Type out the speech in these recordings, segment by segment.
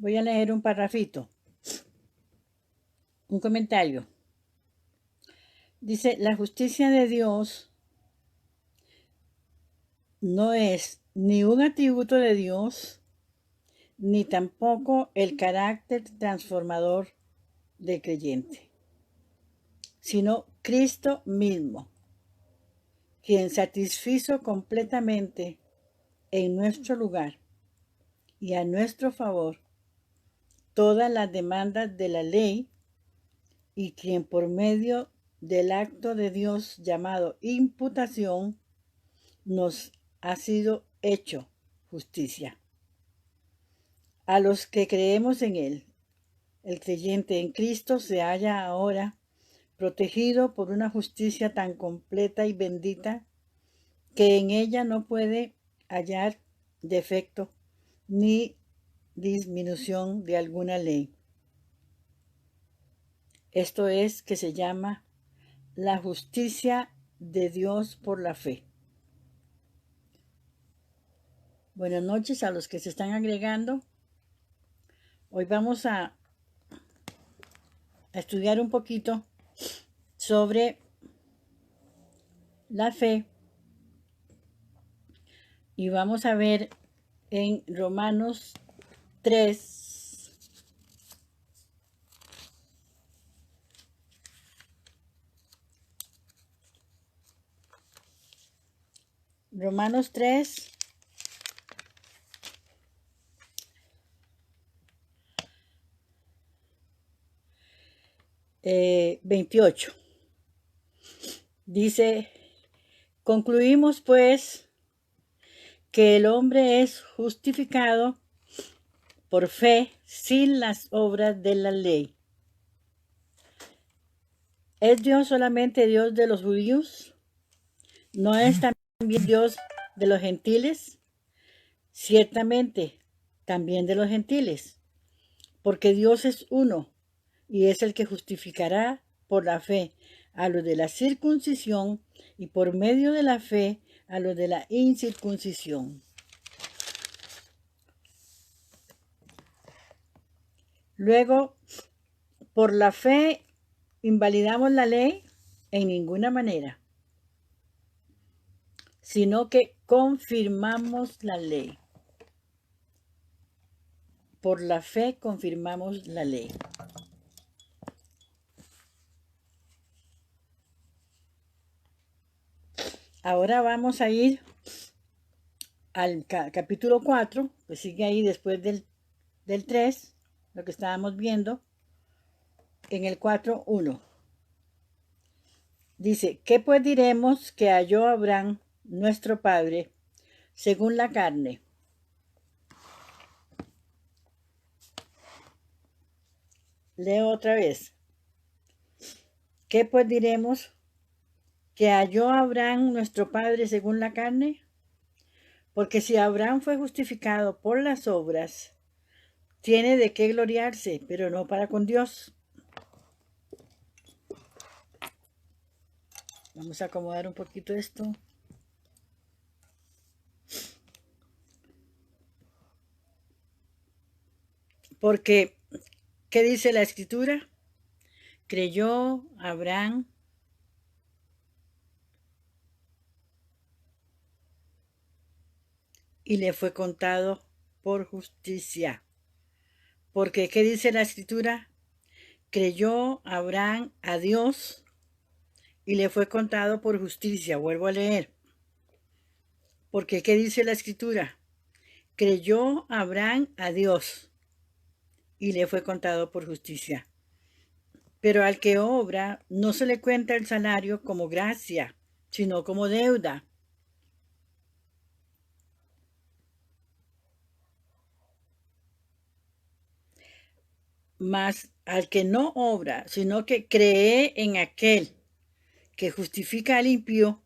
Voy a leer un parrafito, un comentario. Dice, la justicia de Dios no es ni un atributo de Dios, ni tampoco el carácter transformador del creyente, sino Cristo mismo, quien satisfizo completamente en nuestro lugar y a nuestro favor todas las demandas de la ley, y quien por medio del acto de Dios llamado imputación nos ha sido hecho justicia. A los que creemos en Él, el creyente en Cristo se halla ahora protegido por una justicia tan completa y bendita que en ella no puede hallar defecto ni disminución de alguna ley. Esto es que se llama la justicia de Dios por la fe. Buenas noches a los que se están agregando. Hoy vamos a estudiar un poquito sobre la fe y vamos a ver en Romanos 3. Romanos 3, 28. Dice, concluimos pues que el hombre es justificado por fe sin las obras de la ley. ¿Es Dios solamente Dios de los judíos? ¿No es también Dios de los gentiles? Ciertamente, también de los gentiles, porque Dios es uno y es el que justificará por la fe a los de la circuncisión y por medio de la fe a los de la incircuncisión. Luego, por la fe invalidamos la ley en ninguna manera, sino que confirmamos la ley. Por la fe confirmamos la ley. Ahora vamos a ir al capítulo 4, pues sigue ahí después del 3, lo que estábamos viendo, en el 4:1. Dice, ¿qué pues diremos que halló Abraham, nuestro padre, según la carne? Leo otra vez. ¿Qué pues diremos que halló Abraham, nuestro padre, según la carne? Porque si Abraham fue justificado por las obras, tiene de qué gloriarse, pero no para con Dios. Vamos a acomodar un poquito esto. Porque, ¿qué dice la Escritura? Creyó Abraham y le fue contado por justicia. Porque, ¿qué dice la Escritura? Creyó Abraham a Dios y le fue contado por justicia. Vuelvo a leer. Porque, ¿qué dice la Escritura? Creyó Abraham a Dios y le fue contado por justicia. Pero al que obra no se le cuenta el salario como gracia, sino como deuda. Mas al que no obra, sino que cree en aquel que justifica al impío,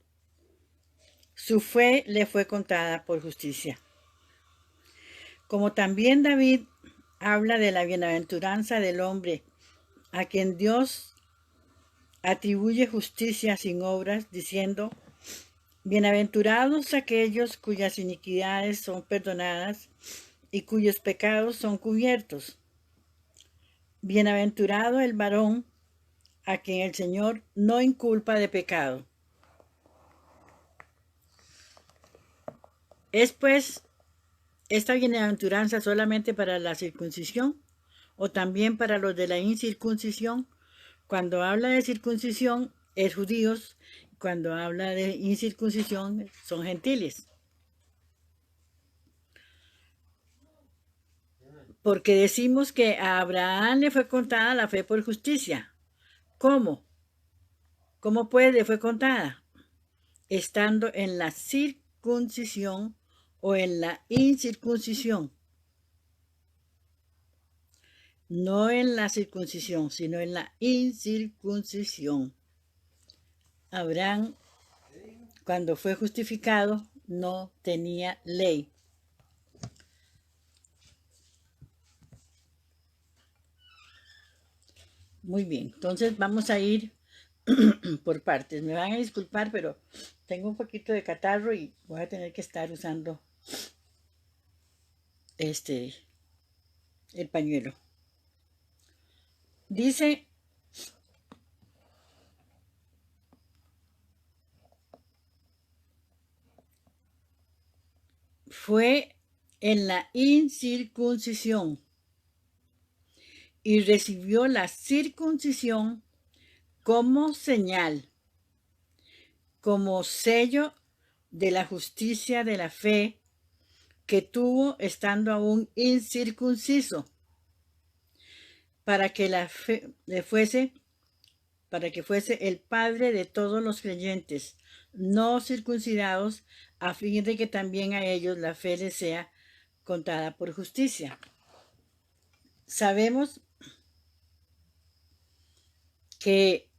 su fe le fue contada por justicia. Como también David habla de la bienaventuranza del hombre, a quien Dios atribuye justicia sin obras, diciendo, bienaventurados aquellos cuyas iniquidades son perdonadas y cuyos pecados son cubiertos. Bienaventurado el varón a quien el Señor no inculpa de pecado. ¿Es pues esta bienaventuranza solamente para la circuncisión o también para los de la incircuncisión? Cuando habla de circuncisión es judíos, cuando habla de incircuncisión son gentiles. Porque decimos que a Abraham le fue contada la fe por justicia. ¿Cómo? ¿Cómo pues le fue contada? Estando en la circuncisión o en la incircuncisión. No en la circuncisión, sino en la incircuncisión. Abraham, cuando fue justificado, no tenía ley. Muy bien, entonces vamos a ir por partes. Me van a disculpar, pero tengo un poquito de catarro y voy a tener que estar usando el pañuelo. Dice, fue en la incircuncisión y recibió la circuncisión como señal, como sello de la justicia de la fe que tuvo estando aún incircunciso, para que la fe fuese el padre de todos los creyentes no circuncidados, a fin de que también a ellos la fe les sea contada por justicia. Sabemos que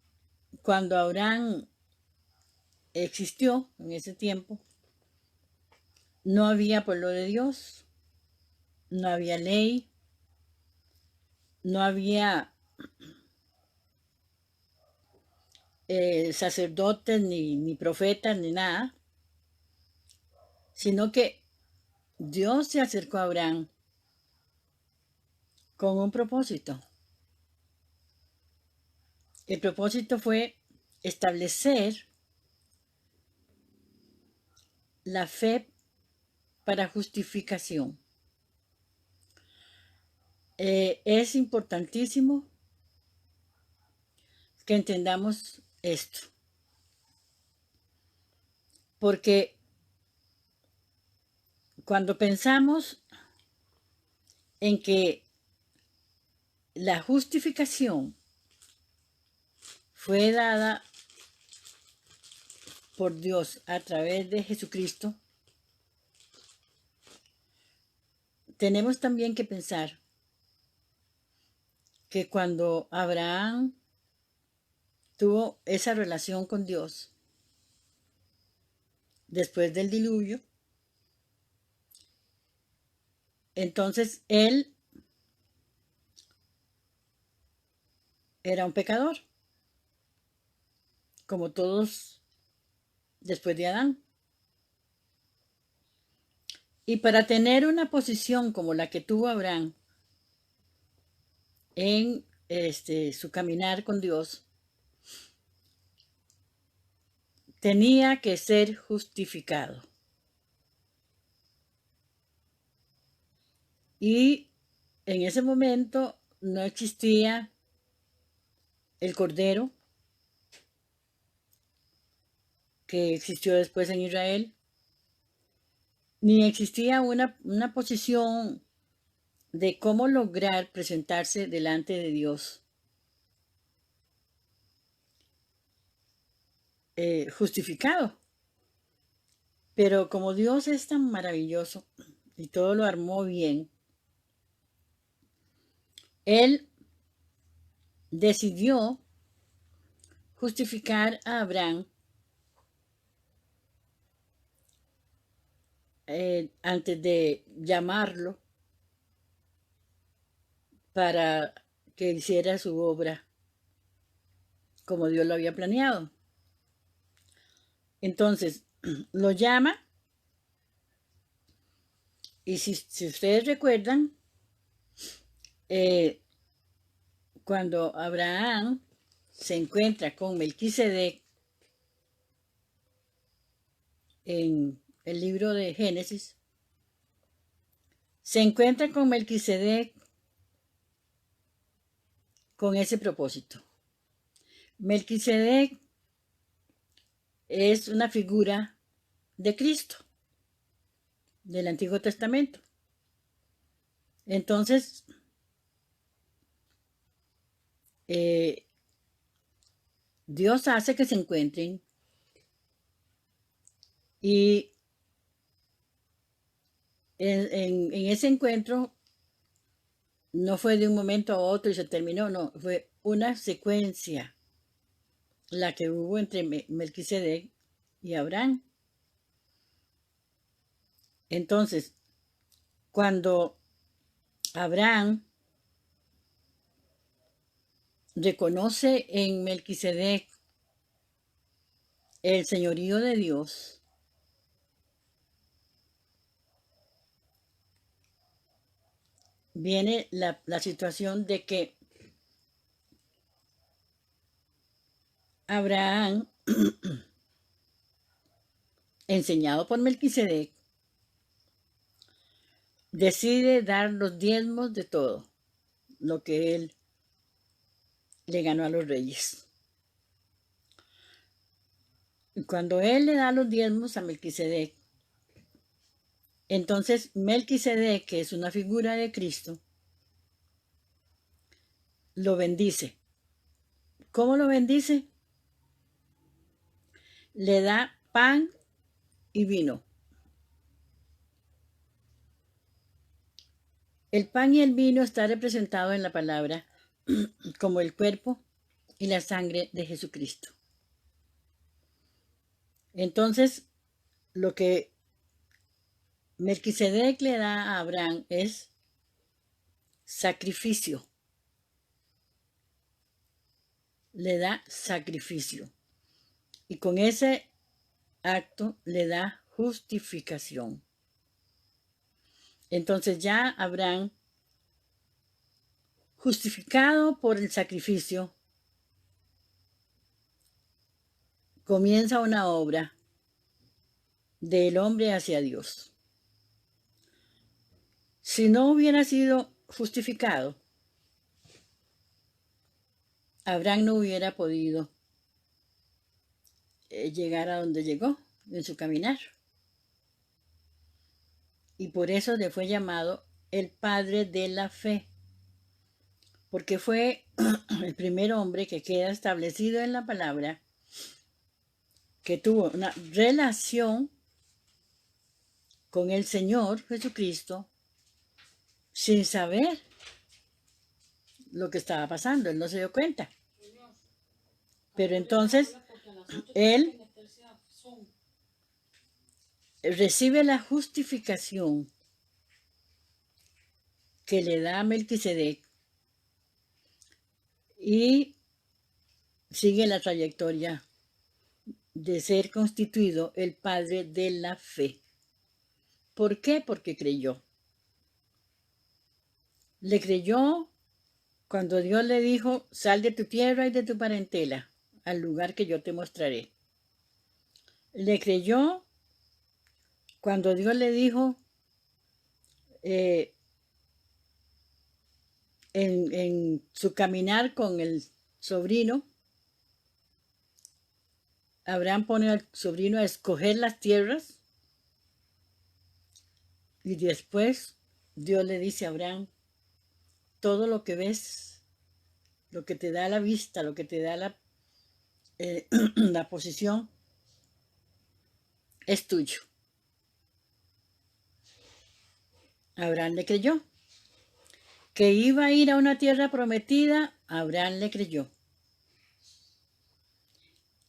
cuando Abraham existió en ese tiempo, no había pueblo de Dios, no había ley, no había sacerdotes, ni profetas, ni nada, sino que Dios se acercó a Abraham con un propósito. El propósito fue establecer la fe para justificación. Es importantísimo que entendamos esto, porque cuando pensamos en que la justificación fue dada por Dios a través de Jesucristo, tenemos también que pensar que cuando Abraham tuvo esa relación con Dios después del diluvio, entonces él era un pecador, como todos después de Adán. Y para tener una posición como la que tuvo Abraham en su caminar con Dios, tenía que ser justificado. Y en ese momento no existía el Cordero que existió después en Israel, ni existía una posición de cómo lograr presentarse delante de Dios justificado. Pero como Dios es tan maravilloso y todo lo armó bien, Él decidió justificar a Abraham antes de llamarlo para que hiciera su obra como Dios lo había planeado. Entonces, lo llama Y si ustedes recuerdan, cuando Abraham se encuentra con Melquisedec en el libro de Génesis, se encuentra con Melquisedec con ese propósito. Melquisedec es una figura de Cristo del Antiguo Testamento. Entonces, Dios hace que se encuentren y en ese encuentro no fue de un momento a otro y se terminó, no, fue una secuencia la que hubo entre Melquisedec y Abraham. Entonces, cuando Abraham reconoce en Melquisedec el señorío de Dios, viene la situación de que Abraham, enseñado por Melquisedec, decide dar los diezmos de todo lo que él le ganó a los reyes. Y cuando él le da los diezmos a Melquisedec, entonces Melquisedec, que es una figura de Cristo, lo bendice. ¿Cómo lo bendice? Le da pan y vino. El pan y el vino está representado en la palabra como el cuerpo y la sangre de Jesucristo. Entonces, lo que Melquisedec le da a Abraham es sacrificio. Le da sacrificio. Y con ese acto le da justificación. Entonces ya Abraham, justificado por el sacrificio, comienza una obra del hombre hacia Dios. Si no hubiera sido justificado, Abraham no hubiera podido llegar a donde llegó en su caminar. Y por eso le fue llamado el padre de la fe, porque fue el primer hombre que queda establecido en la palabra, que tuvo una relación con el Señor Jesucristo sin saber lo que estaba pasando. Él no se dio cuenta. Pero entonces él recibe la justificación que le da a Melquisedec y sigue la trayectoria de ser constituido el padre de la fe. ¿Por qué? Porque creyó. Le creyó cuando Dios le dijo, sal de tu tierra y de tu parentela al lugar que yo te mostraré. Le creyó cuando Dios le dijo, en su caminar con el sobrino, Abraham pone al sobrino a escoger las tierras y después Dios le dice a Abraham, todo lo que ves, lo que te da la vista, lo que te da la posición, es tuyo. Abraham le creyó. Que iba a ir a una tierra prometida, Abraham le creyó.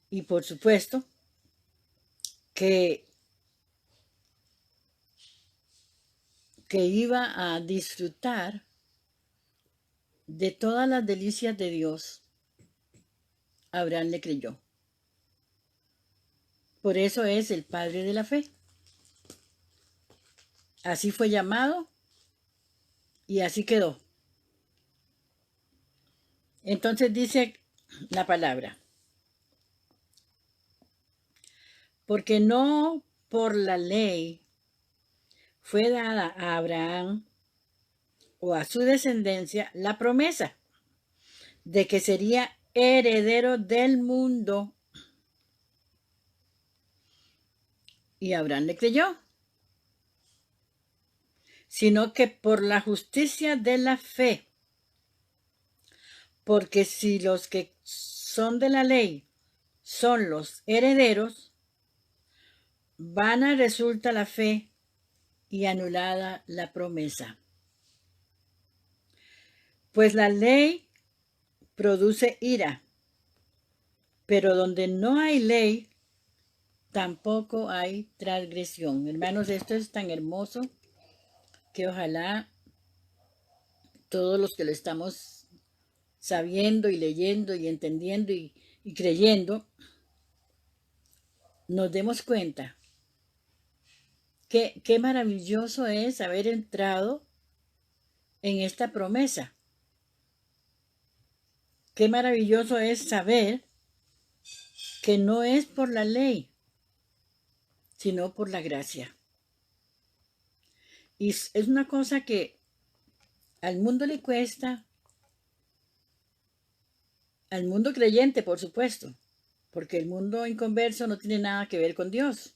Y por supuesto que iba a disfrutar de todas las delicias de Dios. Abraham le creyó. Por eso es el padre de la fe. Así fue llamado y así quedó. Entonces dice la palabra, porque no por la ley fue dada a Abraham o a su descendencia la promesa de que sería heredero del mundo. Y Abraham le creyó, sino que por la justicia de la fe. Porque si los que son de la ley son los herederos, vana resulta la fe y anulada la promesa. Pues la ley produce ira, pero donde no hay ley, tampoco hay transgresión. Hermanos, esto es tan hermoso que ojalá todos los que lo estamos sabiendo y leyendo y entendiendo y creyendo, nos demos cuenta que qué maravilloso es haber entrado en esta promesa. Qué maravilloso es saber que no es por la ley, sino por la gracia. Y es una cosa que al mundo le cuesta, al mundo creyente, por supuesto, porque el mundo inconverso no tiene nada que ver con Dios.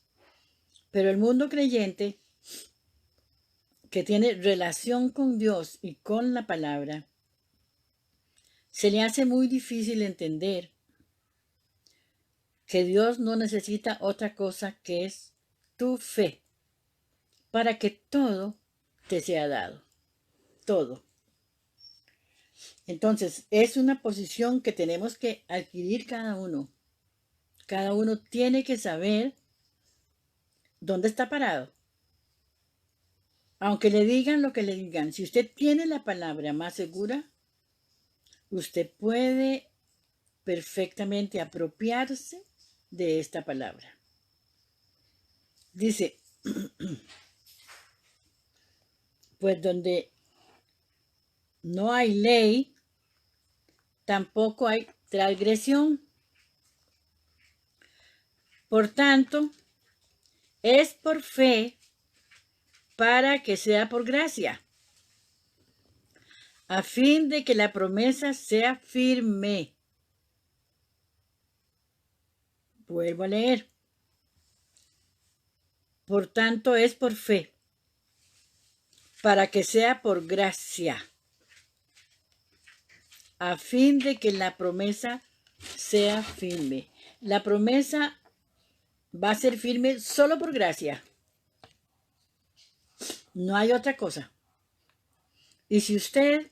Pero el mundo creyente, que tiene relación con Dios y con la palabra, se le hace muy difícil entender que Dios no necesita otra cosa que es tu fe para que todo te sea dado. Todo. Entonces, es una posición que tenemos que adquirir cada uno. Cada uno tiene que saber dónde está parado. Aunque le digan lo que le digan, si usted tiene la palabra más segura, usted puede perfectamente apropiarse de esta palabra. Dice, pues donde no hay ley, tampoco hay transgresión. Por tanto, es por fe para que sea por gracia, a fin de que la promesa sea firme. Vuelvo a leer. Por tanto, es por fe, para que sea por gracia, a fin de que la promesa sea firme. La promesa va a ser firme solo por gracia. No hay otra cosa. Y si usted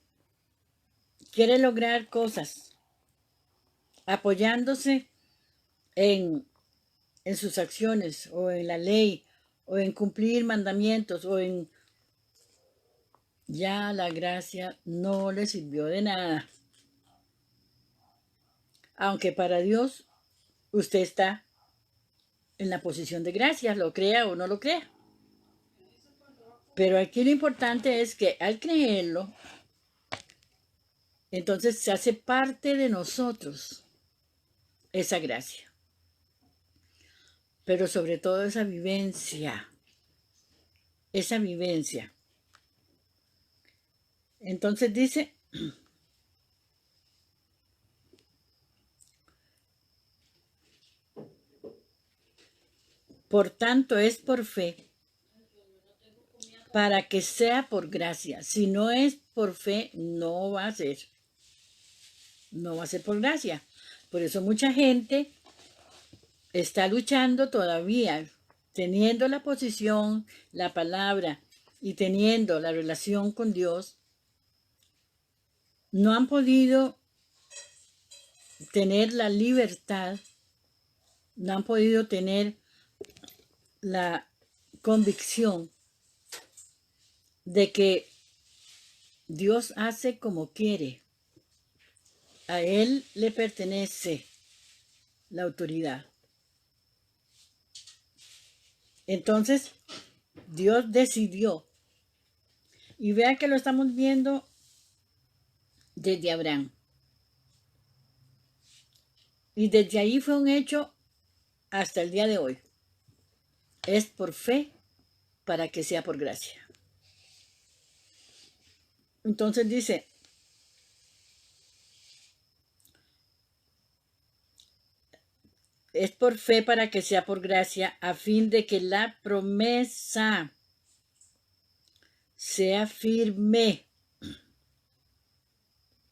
quiere lograr cosas apoyándose en sus acciones o en la ley o en cumplir mandamientos o en... ya la gracia no le sirvió de nada. Aunque para Dios usted está en la posición de gracia, lo crea o no lo crea. Pero aquí lo importante es que al creerlo, entonces se hace parte de nosotros esa gracia. Pero sobre todo esa vivencia. Esa vivencia. Entonces dice, por tanto es por fe, para que sea por gracia. Si no es por fe, no va a ser. No va a ser por gracia. Por eso mucha gente está luchando todavía, teniendo la posición, la palabra y teniendo la relación con Dios, no han podido tener la libertad, no han podido tener la convicción de que Dios hace como quiere. A Él le pertenece la autoridad. Entonces, Dios decidió Y vea que lo estamos viendo desde Abraham. Y desde ahí fue un hecho hasta el día de hoy. Es por fe para que sea por gracia. Entonces dice, es por fe para que sea por gracia, a fin de que la promesa sea firme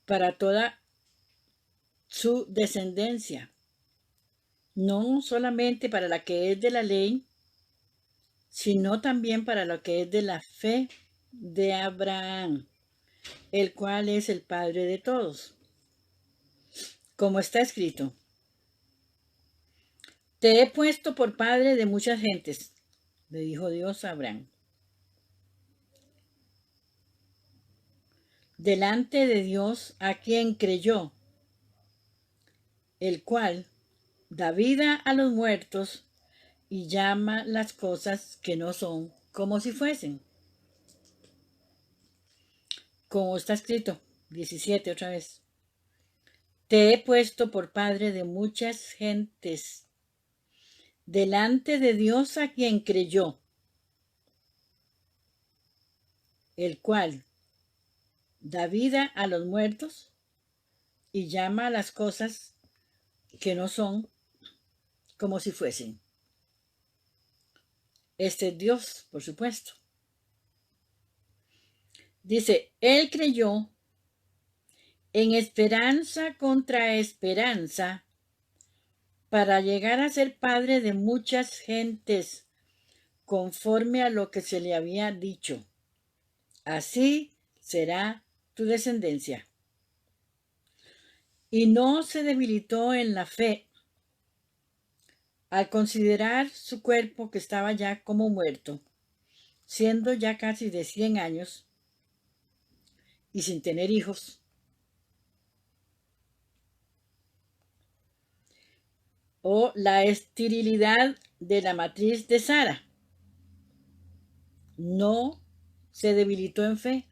para toda su descendencia, no solamente para la que es de la ley, sino también para lo que es de la fe de Abraham, el cual es el Padre de todos. Como está escrito, te he puesto por padre de muchas gentes, le dijo Dios a Abraham. Delante de Dios a quien creyó, el cual da vida a los muertos y llama las cosas que no son como si fuesen. Como está escrito, 17 otra vez. Te he puesto por padre de muchas gentes, delante de Dios a quien creyó, el cual da vida a los muertos y llama a las cosas que no son como si fuesen. Este es Dios, por supuesto. Dice, él creyó en esperanza contra esperanza para llegar a ser padre de muchas gentes, conforme a lo que se le había dicho. Así será tu descendencia. Y no se debilitó en la fe al considerar su cuerpo que estaba ya como muerto, siendo ya casi de 100 años y sin tener hijos. O la esterilidad de la matriz de Sara. No se debilitó en fe,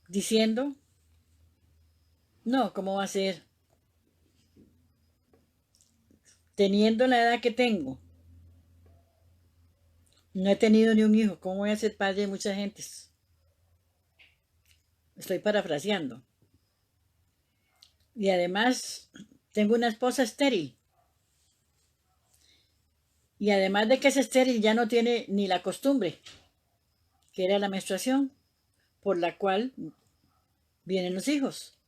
diciendo, no, ¿cómo va a ser? Teniendo la edad que tengo, no he tenido ni un hijo, ¿cómo voy a ser padre de muchas gentes? Estoy parafraseando. Y además, tengo una esposa estéril. Y además de que es estéril, ya no tiene ni la costumbre, que era la menstruación, por la cual vienen los hijos.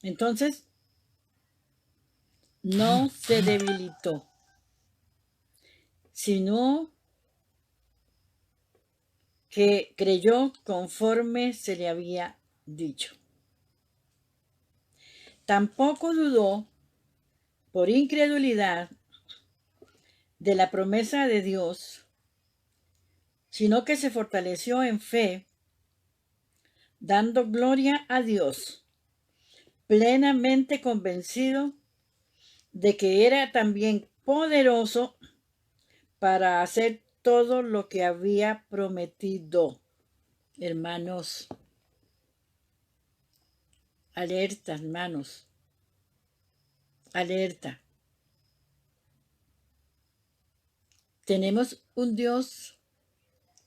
Entonces, no se debilitó, sino que creyó conforme se le había dicho. Tampoco dudó por incredulidad de la promesa de Dios, sino que se fortaleció en fe, dando gloria a Dios, plenamente convencido de que era también poderoso para hacer todo lo que había prometido. Hermanos, alerta, hermanos, alerta. Tenemos un Dios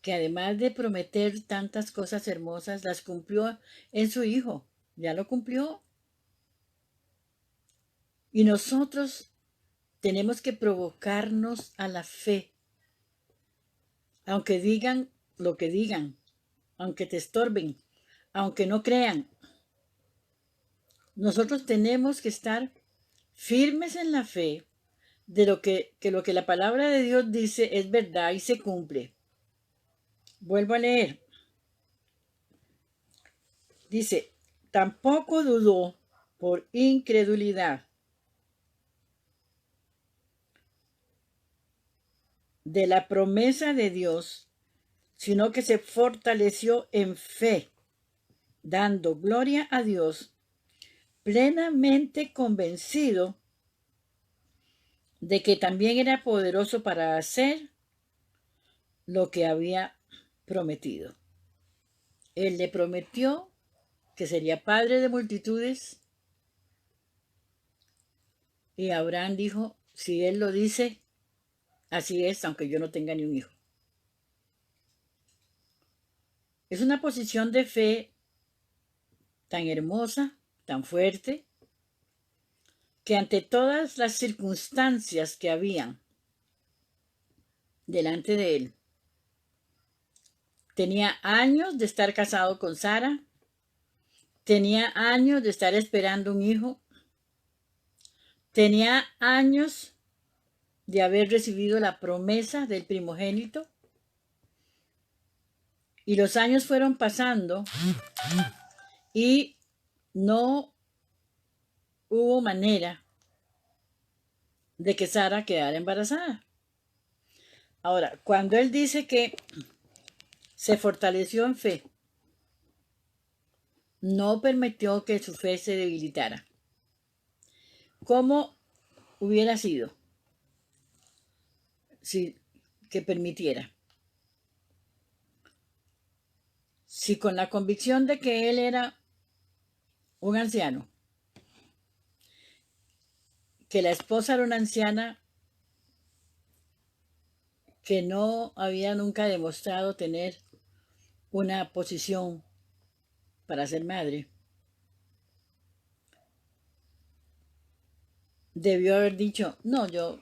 que además de prometer tantas cosas hermosas, las cumplió en su Hijo. Ya lo cumplió. Y nosotros tenemos que provocarnos a la fe. Aunque digan lo que digan, aunque te estorben, aunque no crean. Nosotros tenemos que estar firmes en la fe de lo que la palabra de Dios dice es verdad y se cumple. Vuelvo a leer. Dice, tampoco dudó por incredulidad de la promesa de Dios, sino que se fortaleció en fe, dando gloria a Dios, plenamente convencido de que también era poderoso para hacer lo que había prometido. Él le prometió que sería padre de multitudes y Abraham dijo, si él lo dice, así es, aunque yo no tenga ni un hijo. Es una posición de fe tan hermosa, tan fuerte, que ante todas las circunstancias que habían delante de él, tenía años de estar casado con Sara, tenía años de estar esperando un hijo, tenía años de haber recibido la promesa del primogénito, y los años fueron pasando y no hubo manera de que Sara quedara embarazada. Ahora, cuando él dice que se fortaleció en fe, no permitió que su fe se debilitara. ¿Cómo hubiera sido si que permitiera? Si con la convicción de que él era un anciano, que la esposa era una anciana que no había nunca demostrado tener una posición para ser madre, debió haber dicho, no, yo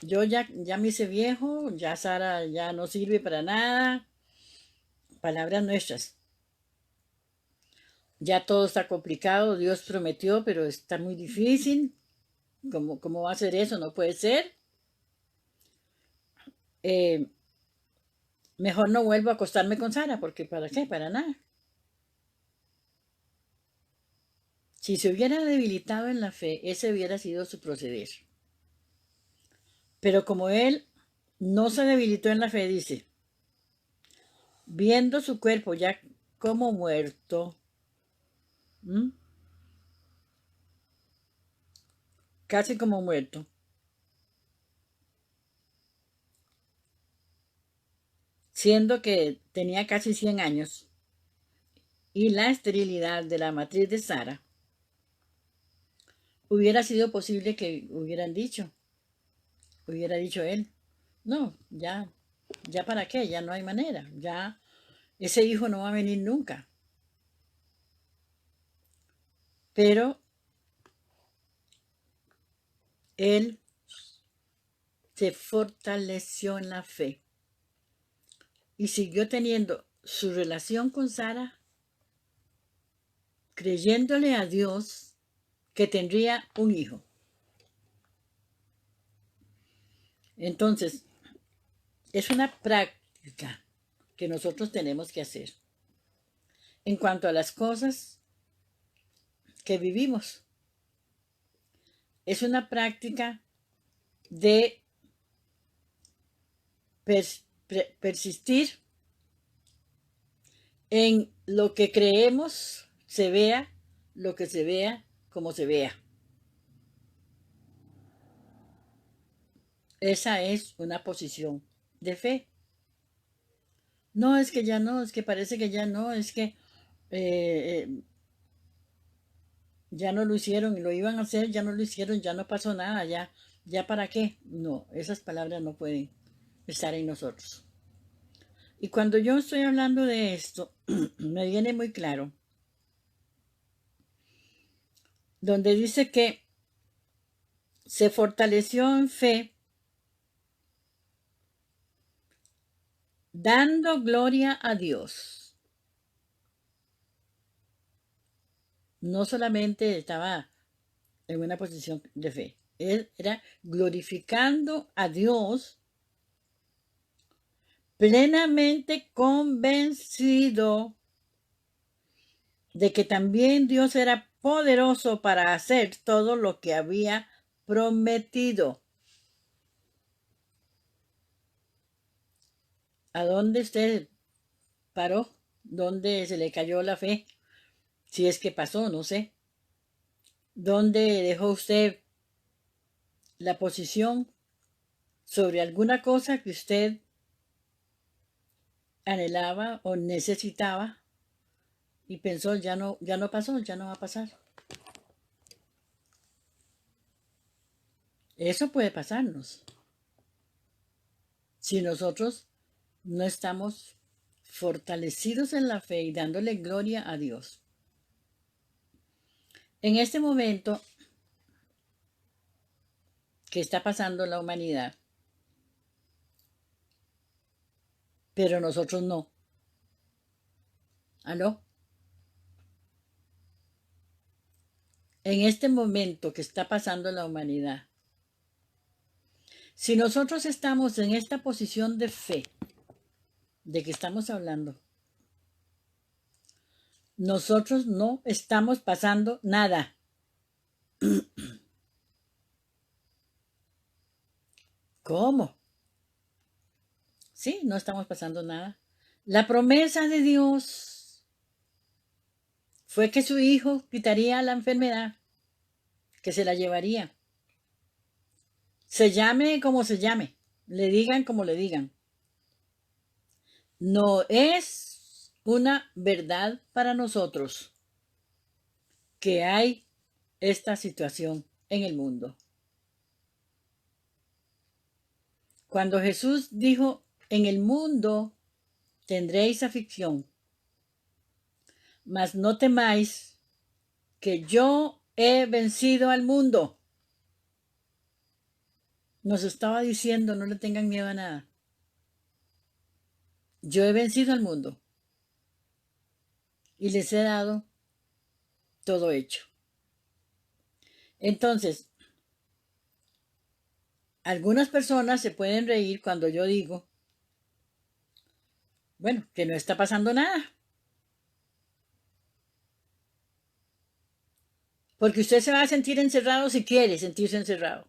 ya me hice viejo, ya Sara ya no sirve para nada, palabras nuestras. Ya todo está complicado, Dios prometió, pero está muy difícil. ¿Cómo va a ser eso? No puede ser. Eh, Mejor no vuelvo a acostarme con Sara, porque ¿para qué? Para nada. Si se hubiera debilitado en la fe, ese hubiera sido su proceder. Pero como él no se debilitó en la fe, dice, viendo su cuerpo ya como muerto, ¿m? Casi como muerto, siendo que tenía casi 100 años, y la esterilidad de la matriz de Sara, hubiera sido posible que hubiera dicho él, no, ya para qué, ya no hay manera, ya ese hijo no va a venir nunca. Pero él se fortaleció en la fe y siguió teniendo su relación con Sara, creyéndole a Dios que tendría un hijo. Entonces, es una práctica que nosotros tenemos que hacer en cuanto a las cosas que vivimos. Es una práctica de persistir en lo que creemos, se vea lo que se vea, como se vea. Esa es una posición de fe. No, es que ya no, es que parece que ya no, es que eh, ya no lo hicieron y lo iban a hacer, ya no lo hicieron, ya no pasó nada, ya para qué. No, esas palabras no pueden estar en nosotros. Y cuando yo estoy hablando de esto, me viene muy claro, donde dice que se fortaleció en fe, dando gloria a Dios. No solamente estaba en una posición de fe, él era glorificando a Dios, plenamente convencido de que también Dios era poderoso para hacer todo lo que había prometido. ¿A dónde usted paró? ¿Dónde se le cayó la fe? Si es que pasó, no sé. ¿Dónde dejó usted la posición sobre alguna cosa que usted anhelaba o necesitaba y pensó, ya no pasó, ya no va a pasar. Eso puede pasarnos si nosotros no estamos fortalecidos en la fe y dándole gloria a Dios. En este momento que está pasando la humanidad, pero nosotros no. ¿Aló? En este momento que está pasando la humanidad, si nosotros estamos en esta posición de fe, de que estamos hablando, nosotros no estamos pasando nada. ¿Cómo? Sí, no estamos pasando nada. La promesa de Dios fue que su hijo quitaría la enfermedad, que se la llevaría. Se llame como se llame, le digan como le digan. No es una verdad para nosotros que hay esta situación en el mundo. Cuando Jesús dijo, en el mundo tendréis aflicción, mas no temáis, que yo he vencido al mundo. Nos estaba diciendo, no le tengan miedo a nada. Yo he vencido al mundo y les he dado todo hecho. Entonces, algunas personas se pueden reír cuando yo digo, bueno, que no está pasando nada. Porque usted se va a sentir encerrado si quiere sentirse encerrado.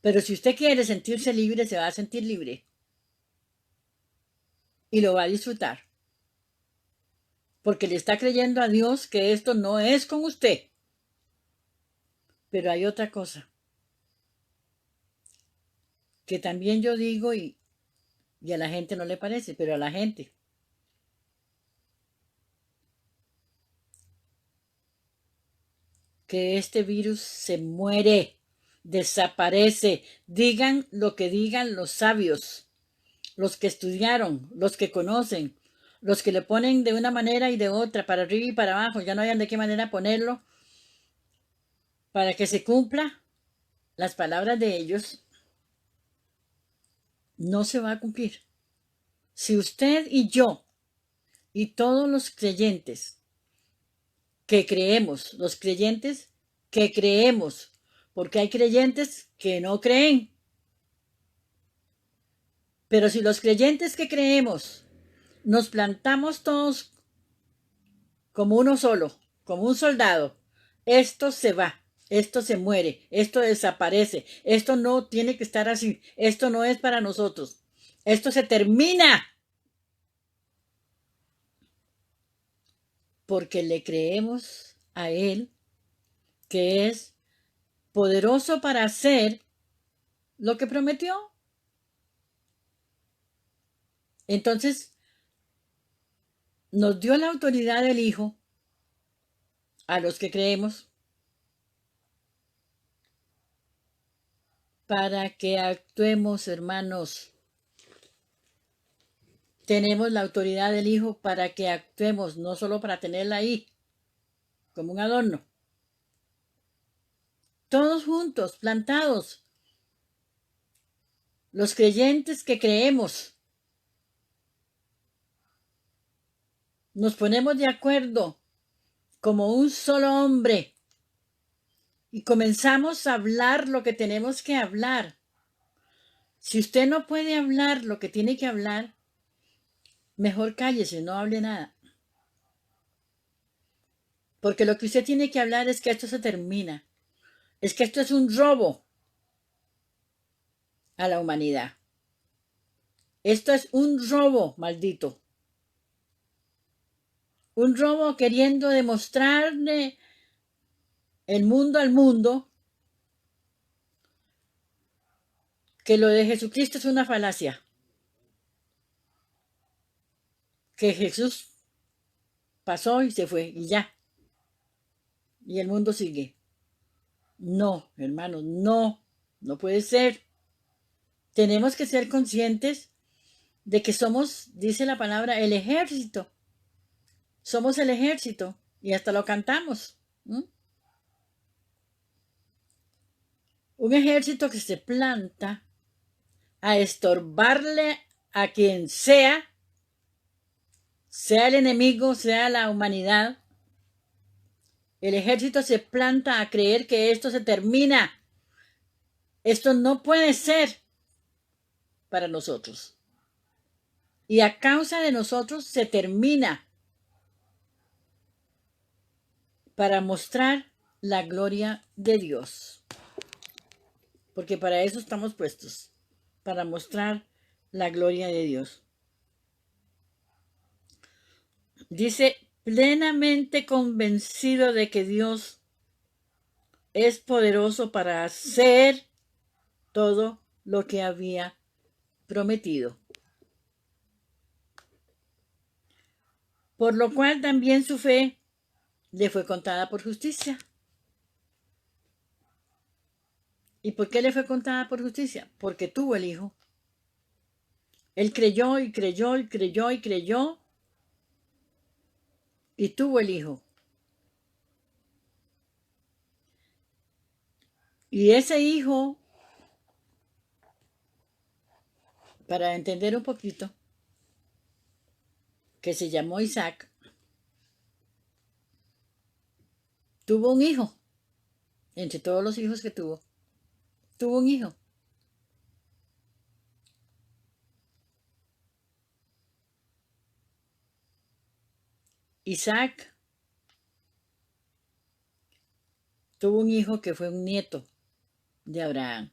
Pero si usted quiere sentirse libre, se va a sentir libre. Y lo va a disfrutar. Porque le está creyendo a Dios que esto no es con usted. Pero hay otra cosa que también yo digo y a la gente no le parece, pero a la gente. Que este virus se muere, desaparece. Digan lo que digan los sabios, los que estudiaron, los que conocen, los que le ponen de una manera y de otra, para arriba y para abajo, ya no hayan de qué manera ponerlo, para que se cumpla las palabras de ellos, no se va a cumplir. Si usted y yo y todos los creyentes que creemos, los creyentes que creemos, porque hay creyentes que no creen, pero si los creyentes que creemos nos plantamos todos como uno solo, como un soldado, esto se va, esto se muere, esto desaparece, esto no tiene que estar así, esto no es para nosotros, esto se termina. Porque le creemos a Él, que es poderoso para hacer lo que prometió. Entonces, nos dio la autoridad del Hijo a los que creemos para que actuemos, hermanos. Tenemos la autoridad del Hijo para que actuemos, no solo para tenerla ahí, como un adorno. Todos juntos, plantados. Los creyentes que creemos. Nos ponemos de acuerdo como un solo hombre y comenzamos a hablar lo que tenemos que hablar. Si usted no puede hablar lo que tiene que hablar, mejor cállese, no hable nada. Porque lo que usted tiene que hablar es que esto se termina. Es que esto es un robo a la humanidad. Esto es un robo, maldito. Un robo queriendo demostrarle el mundo al mundo que lo de Jesucristo es una falacia. que Jesús pasó y se fue y ya. Y el mundo sigue. No, hermanos, no puede ser. Tenemos que ser conscientes de que somos, dice la palabra, el ejército. Somos el ejército y hasta lo cantamos. Un ejército que se planta a estorbarle a quien sea el enemigo, sea la humanidad. El ejército se planta a creer que esto se termina. Esto no puede ser para nosotros. Y a causa de nosotros se termina para mostrar la gloria de Dios. Porque para eso estamos puestos, para mostrar la gloria de Dios. Dice, plenamente convencido de que Dios es poderoso para hacer todo lo que había prometido. Por lo cual también su fe le fue contada por justicia. ¿Y por qué le fue contada por justicia? Porque tuvo el Hijo. Él creyó y creyó y creyó y creyó y tuvo el Hijo. Y ese Hijo, para entender un poquito, que se llamó Isaac, tuvo un hijo. Entre todos los hijos que tuvo un hijo. Isaac tuvo un hijo que fue un nieto de Abraham,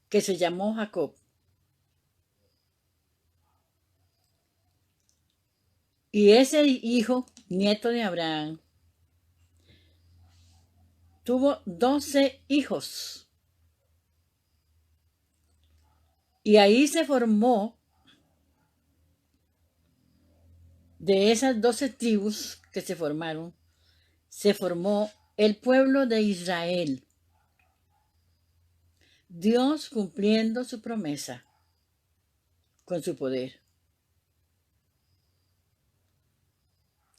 que se llamó Jacob. Y ese hijo, nieto de Abraham, tuvo 12 hijos. Y ahí se formó, de esas 12 tribus que se formaron, se formó el pueblo de Israel. Dios cumpliendo su promesa con su poder.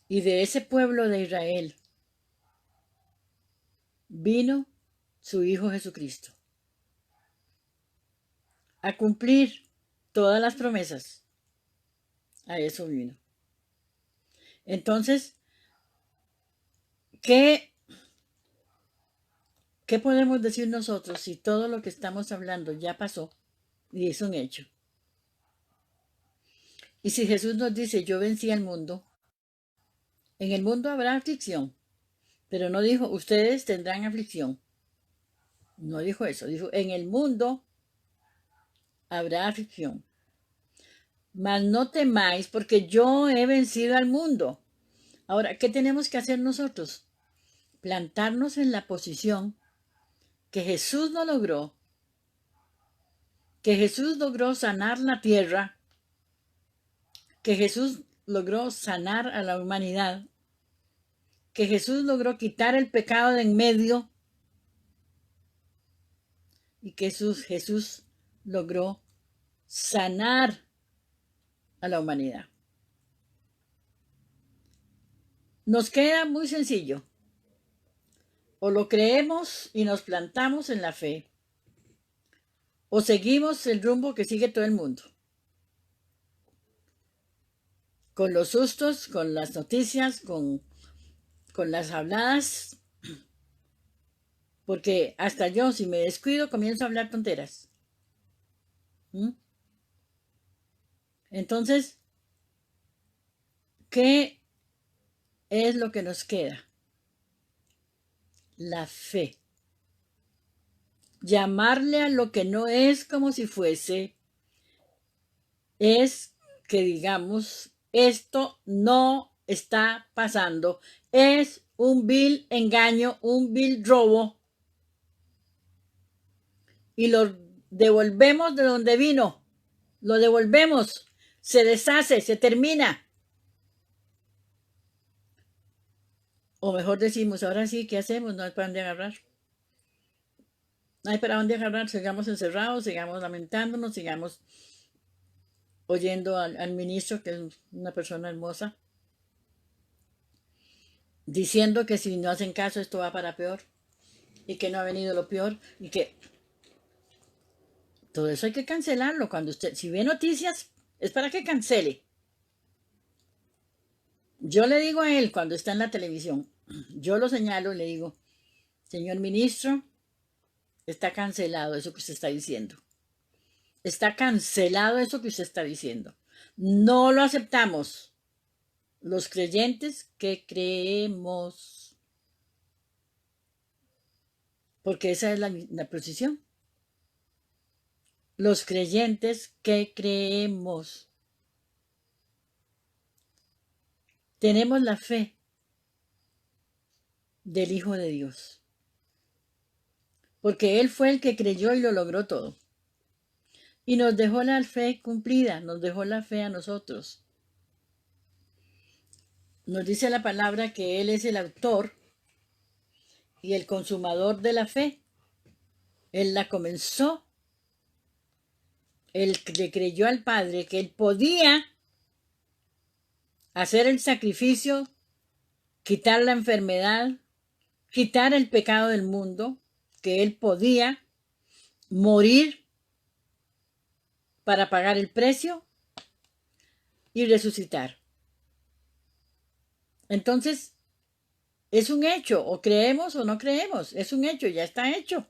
Y de ese pueblo de Israel vino su Hijo Jesucristo a cumplir todas las promesas. A eso vino. Entonces, ¿qué podemos decir nosotros si todo lo que estamos hablando ya pasó y es un hecho? Y si Jesús nos dice, yo vencí al mundo, en el mundo habrá aflicción, pero no dijo, ustedes tendrán aflicción. No dijo eso, dijo, en el mundo habrá aflicción. Mas no temáis, porque yo he vencido al mundo. Ahora, ¿qué tenemos que hacer nosotros? Plantarnos en la posición que Jesús no logró, que Jesús logró sanar la tierra, que Jesús logró sanar a la humanidad, que Jesús logró quitar el pecado de en medio y que Jesús logró sanar a la humanidad. Nos queda muy sencillo. O lo creemos y nos plantamos en la fe, o seguimos el rumbo que sigue todo el mundo. Con los sustos, con las noticias, con las habladas, porque hasta yo, si me descuido, comienzo a hablar tonteras. Entonces, ¿qué es lo que nos queda? La fe. Llamarle a lo que no es como si fuese, es que digamos, esto no está pasando, es un vil engaño, un vil robo, y lo devolvemos de donde vino, lo devolvemos, se deshace, se termina. O mejor decimos, ahora sí, ¿qué hacemos? No hay para dónde agarrar. No hay para dónde agarrar, sigamos encerrados, sigamos lamentándonos, sigamos oyendo al ministro, que es una persona hermosa, diciendo que si no hacen caso esto va para peor y que no ha venido lo peor y que todo eso hay que cancelarlo. Cuando usted, si ve noticias, es para que cancele. Yo le digo a él cuando está en la televisión, yo lo señalo y le digo, señor ministro, está cancelado eso que usted está diciendo. Está cancelado eso que usted está diciendo. No lo aceptamos. Los creyentes que creemos. Porque esa es la posición. Los creyentes que creemos. Tenemos la fe del Hijo de Dios. Porque Él fue el que creyó y lo logró todo. Y nos dejó la fe cumplida, nos dejó la fe a nosotros. Nos dice la palabra que Él es el autor y el consumador de la fe. Él la comenzó. Él le creyó al Padre que Él podía hacer el sacrificio, quitar la enfermedad, quitar el pecado del mundo, que Él podía morir para pagar el precio y resucitar. Entonces, es un hecho, o creemos o no creemos, es un hecho, ya está hecho.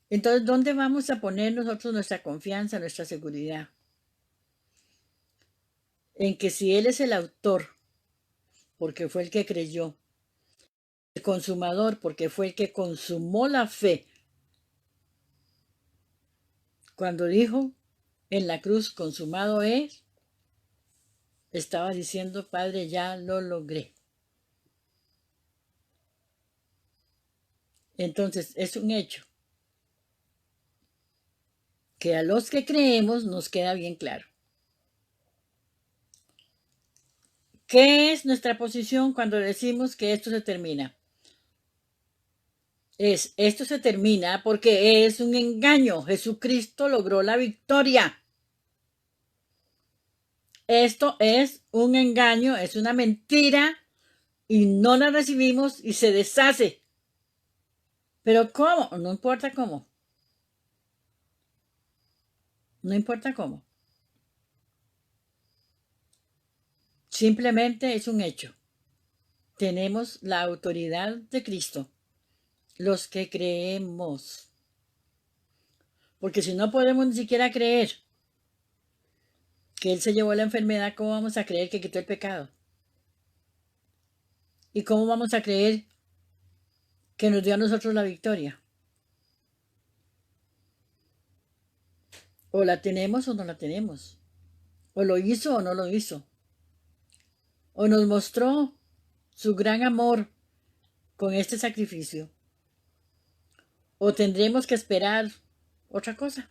Entonces, ¿dónde vamos a poner nosotros nuestra confianza, nuestra seguridad? En que si Él es el autor, porque fue el que creyó, el consumador, porque fue el que consumó la fe, cuando dijo en la cruz, consumado es, estaba diciendo, Padre, ya lo logré. Entonces, es un hecho que a los que creemos nos queda bien claro. ¿Qué es nuestra posición cuando decimos que esto se termina? Esto se termina porque es un engaño. Jesucristo logró la victoria. Esto es un engaño, es una mentira y no la recibimos y se deshace. Pero ¿cómo? No importa cómo. No importa cómo. Simplemente es un hecho. Tenemos la autoridad de Cristo, los que creemos. Porque si no podemos ni siquiera creer que Él se llevó la enfermedad, ¿cómo vamos a creer que quitó el pecado? ¿Y cómo vamos a creer que nos dio a nosotros la victoria? O la tenemos o no la tenemos. O lo hizo o no lo hizo. O nos mostró su gran amor con este sacrificio. O tendremos que esperar otra cosa.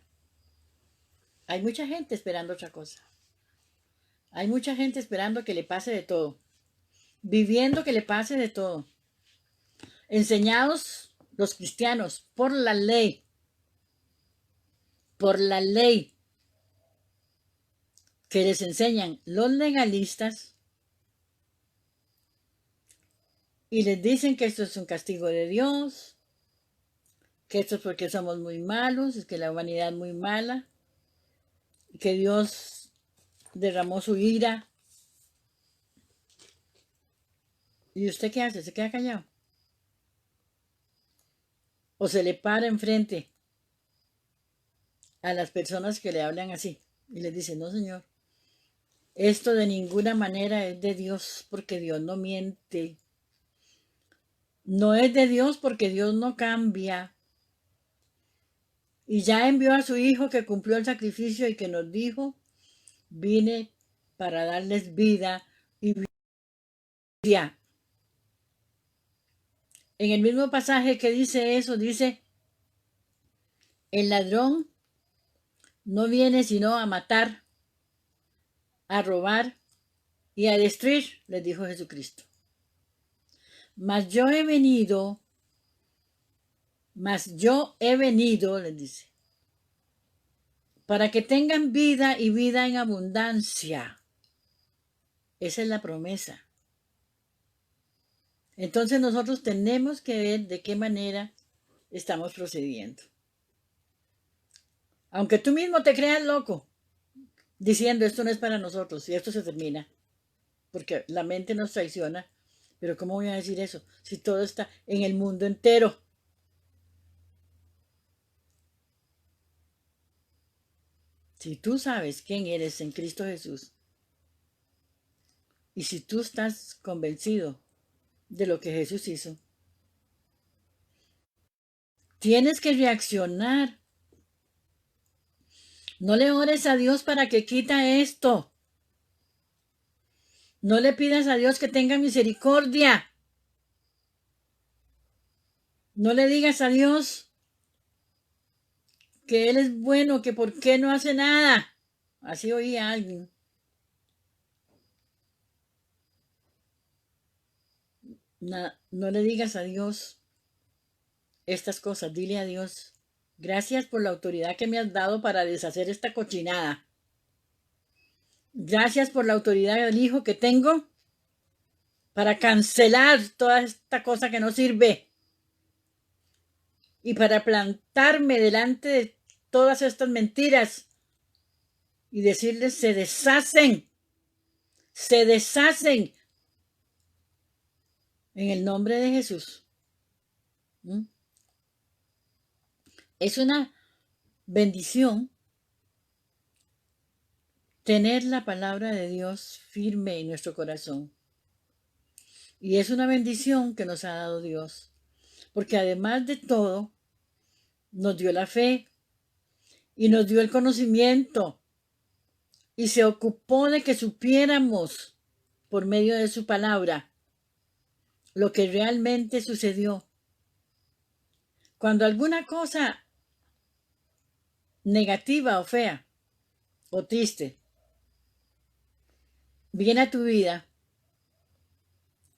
Hay mucha gente esperando otra cosa. Hay mucha gente esperando que le pase de todo. Viviendo que le pase de todo. Enseñados los cristianos por la ley. Por la ley que les enseñan los legalistas y les dicen que esto es un castigo de Dios, que esto es porque somos muy malos, es que la humanidad es muy mala, que Dios derramó su ira. ¿Y usted qué hace? ¿Se queda callado? ¿O se le para enfrente a las personas que le hablan así y les dice, no señor, esto de ninguna manera es de Dios porque Dios no miente? No es de Dios porque Dios no cambia. Y ya envió a su Hijo que cumplió el sacrificio y que nos dijo, vine para darles vida y vida. En el mismo pasaje que dice eso, dice, el ladrón no viene sino a matar, a robar y a destruir, les dijo Jesucristo. Mas yo he venido, les dice, para que tengan vida y vida en abundancia. Esa es la promesa. Entonces nosotros tenemos que ver de qué manera estamos procediendo. Aunque tú mismo te creas loco, diciendo esto no es para nosotros y esto se termina, porque la mente nos traiciona. Pero ¿cómo voy a decir eso si todo está en el mundo entero? Si tú sabes quién eres en Cristo Jesús y si tú estás convencido de lo que Jesús hizo, tienes que reaccionar. No le ores a Dios para que quita esto. No le pidas a Dios que tenga misericordia. No le digas a Dios que Él es bueno, que por qué no hace nada. Así oía alguien. No le digas a Dios estas cosas. Dile a Dios, gracias por la autoridad que me has dado para deshacer esta cochinada. Gracias por la autoridad del Hijo que tengo para cancelar toda esta cosa que no sirve y para plantarme delante de todas estas mentiras y decirles se deshacen en el nombre de Jesús. Es una bendición tener la palabra de Dios firme en nuestro corazón. Y es una bendición que nos ha dado Dios, porque además de todo, nos dio la fe y nos dio el conocimiento y se ocupó de que supiéramos por medio de su palabra lo que realmente sucedió. Cuando alguna cosa negativa o fea o triste viene a tu vida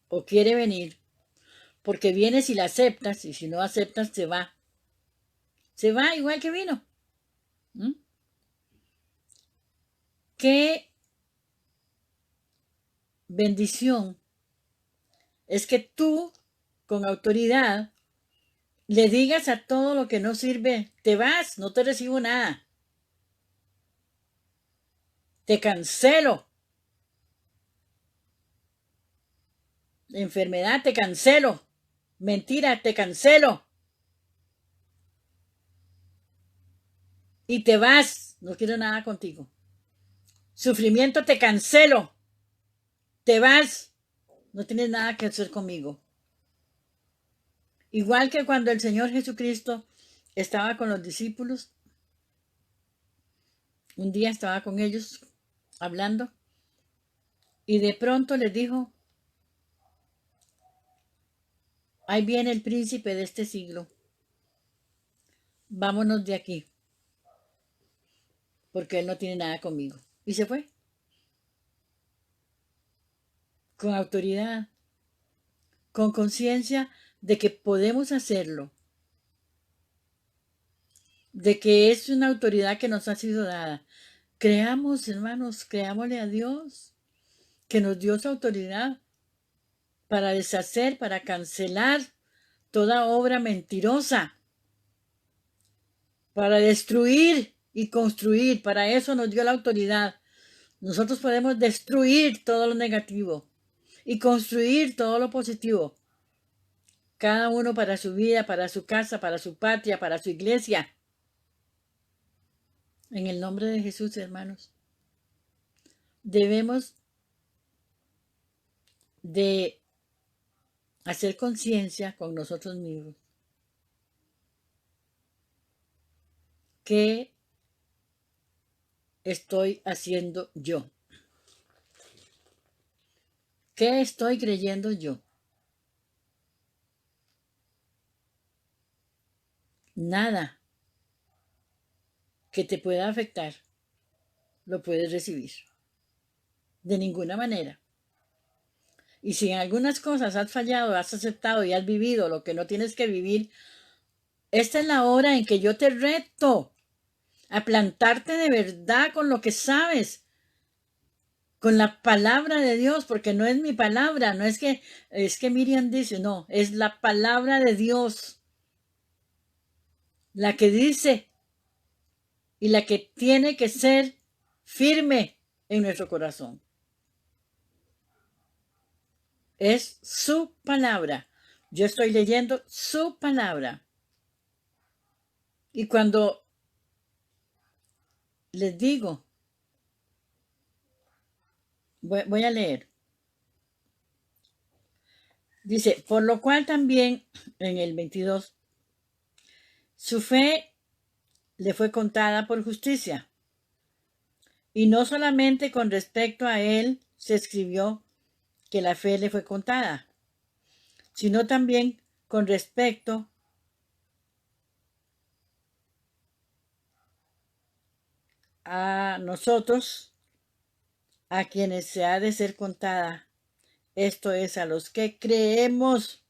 o quiere venir, porque viene si la aceptas y si no aceptas se va. Se va igual que vino. Qué bendición es que tú, con autoridad, le digas a todo lo que no sirve, te vas, no te recibo nada. Te cancelo. Enfermedad, te cancelo. Mentira, te cancelo. Y te vas, no quiero nada contigo. Sufrimiento, te cancelo. Te vas, no tienes nada que hacer conmigo. Igual que cuando el Señor Jesucristo estaba con los discípulos, un día estaba con ellos hablando y de pronto les dijo, ahí viene el príncipe de este siglo, vámonos de aquí, porque él no tiene nada conmigo. Y se fue. Con autoridad, con conciencia de que podemos hacerlo, de que es una autoridad que nos ha sido dada. Creamos, hermanos, creámosle a Dios que nos dio esa autoridad para deshacer, para cancelar toda obra mentirosa, para destruir y construir. Para eso nos dio la autoridad. Nosotros podemos destruir todo lo negativo y construir todo lo positivo. Cada uno para su vida, para su casa, para su patria, para su iglesia. En el nombre de Jesús, hermanos, debemos de hacer conciencia con nosotros mismos. ¿Qué estoy haciendo yo? ¿Qué estoy creyendo yo? Nada que te pueda afectar, lo puedes recibir. De ninguna manera. Y si en algunas cosas has fallado, has aceptado y has vivido lo que no tienes que vivir, esta es la hora en que yo te reto a plantarte de verdad con lo que sabes, con la palabra de Dios, porque no es mi palabra, no es que Miriam dice, no, es la palabra de Dios la que dice y la que tiene que ser firme en nuestro corazón. Es su palabra. Yo estoy leyendo su palabra. Y cuando les digo, voy a leer. Dice, por lo cual también en el 22, su fe le fue contada por justicia. Y no solamente con respecto a él se escribió que la fe le fue contada, sino también con respecto a nosotros, a quienes se ha de ser contada. Esto es, a los que creemos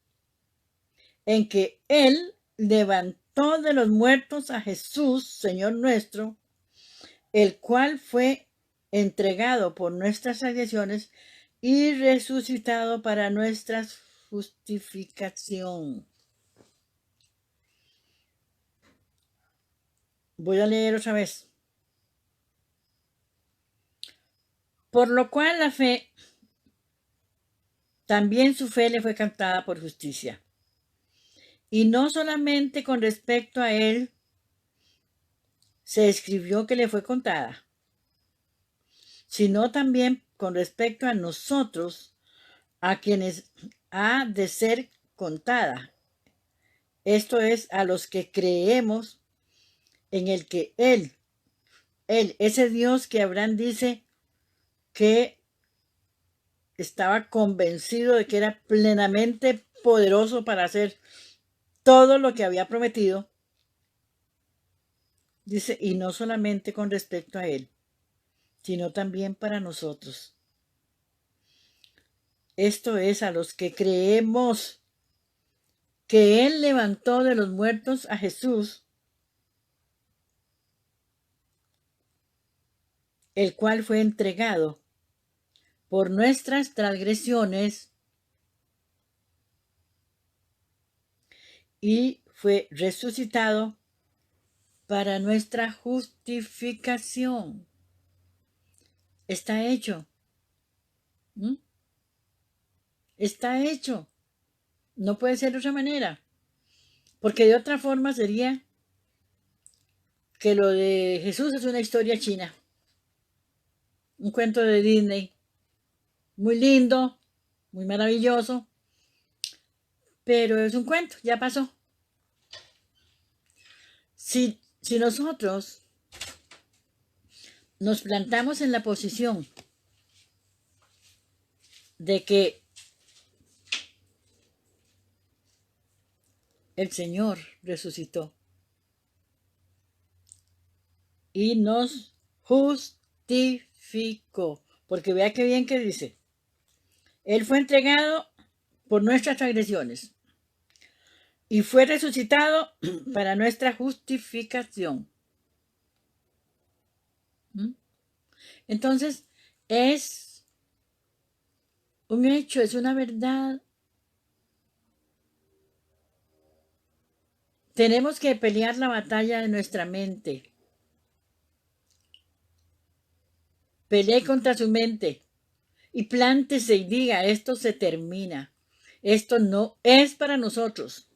en que Él levantó de los muertos a Jesús, Señor nuestro, el cual fue entregado por nuestras agresiones y resucitado para nuestra justificación. Voy a leer otra vez. Por lo cual la fe, también su fe le fue cantada por justicia. Y no solamente con respecto a él se escribió que le fue contada, sino también con respecto a nosotros, a quienes ha de ser contada. Esto es, a los que creemos en el que Él, ese Dios que Abraham dice que estaba convencido de que era plenamente poderoso para hacer todo lo que había prometido, dice, y no solamente con respecto a Él, sino también para nosotros. Esto es, a los que creemos que Él levantó de los muertos a Jesús, el cual fue entregado por nuestras transgresiones y fue resucitado para nuestra justificación. Está hecho. ¿Mm? Está hecho. No puede ser de otra manera. Porque de otra forma sería que lo de Jesús es una historia china. Un cuento de Disney. Muy lindo, muy maravilloso. Pero es un cuento, ya pasó. Si nosotros nos plantamos en la posición de que el Señor resucitó y nos justificó, porque vea qué bien que dice, Él fue entregado por nuestras transgresiones y fue resucitado para nuestra justificación. ¿Mm? Entonces, es un hecho, es una verdad. Tenemos que pelear la batalla de nuestra mente. Pelee contra su mente y plántese y diga, esto se termina. Esto no es para nosotros.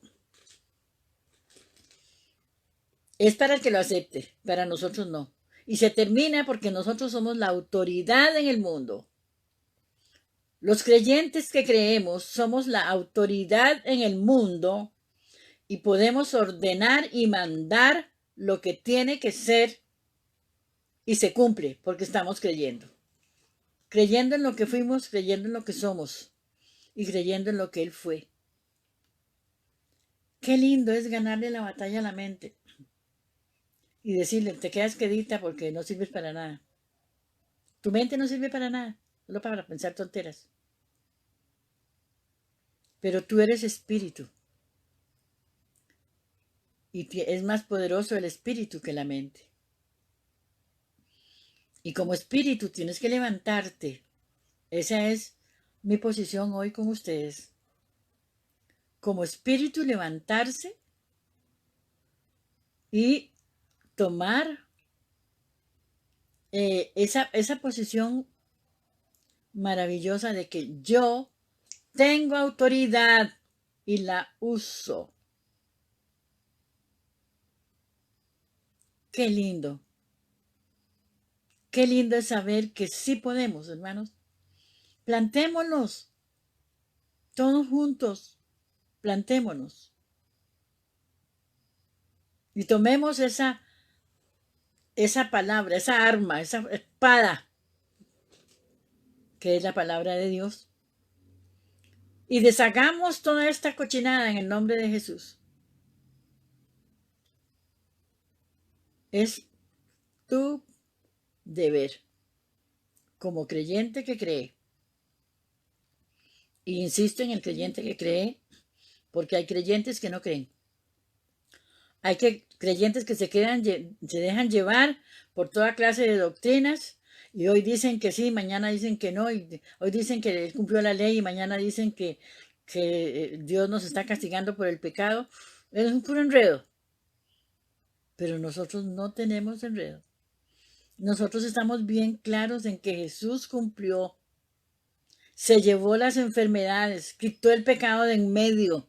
Es para el que lo acepte, para nosotros no. Y se termina porque nosotros somos la autoridad en el mundo. Los creyentes que creemos somos la autoridad en el mundo y podemos ordenar y mandar lo que tiene que ser y se cumple porque estamos creyendo. Creyendo en lo que fuimos, creyendo en lo que somos y creyendo en lo que Él fue. Qué lindo es ganarle la batalla a la mente. y decirle, te quedas quedita porque no sirves para nada. Tu mente no sirve para nada, solo para pensar tonteras. Pero tú eres espíritu. Y es más poderoso el espíritu que la mente. Y como espíritu tienes que levantarte. Esa es mi posición hoy con ustedes. Como espíritu levantarse y tomar esa posición maravillosa de que yo tengo autoridad y la uso. Qué lindo. Qué lindo es saber que sí podemos, hermanos. Plantémonos. Todos juntos. Plantémonos. Y tomemos esa palabra, esa arma, esa espada, que es la palabra de Dios. Y deshagamos toda esta cochinada en el nombre de Jesús. Es tu deber, como creyente que cree. Y insisto en el creyente que cree, porque hay creyentes que no creen. Hay creyentes que se dejan llevar por toda clase de doctrinas y hoy dicen que sí, mañana dicen que no, y hoy dicen que él cumplió la ley y mañana dicen que Dios nos está castigando por el pecado. Es un puro enredo. Pero nosotros no tenemos enredo. Nosotros estamos bien claros en que Jesús cumplió, se llevó las enfermedades, quitó el pecado de en medio,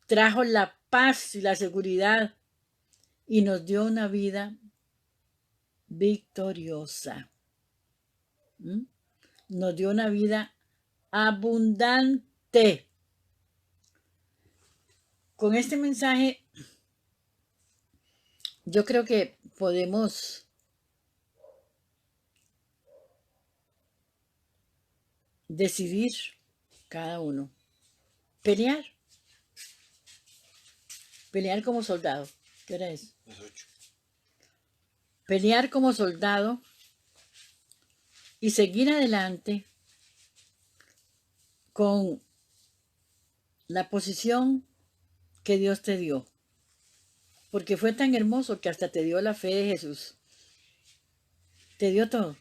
trajo la paz y la seguridad y nos dio una vida victoriosa. Nos dio una vida abundante. Con este mensaje, yo creo que podemos decidir cada uno. Pelear. Pelear como soldado. ¿Qué hora es? Las 8. Pelear como soldado y seguir adelante con la posición que Dios te dio. Porque fue tan hermoso que hasta te dio la fe de Jesús. Te dio todo.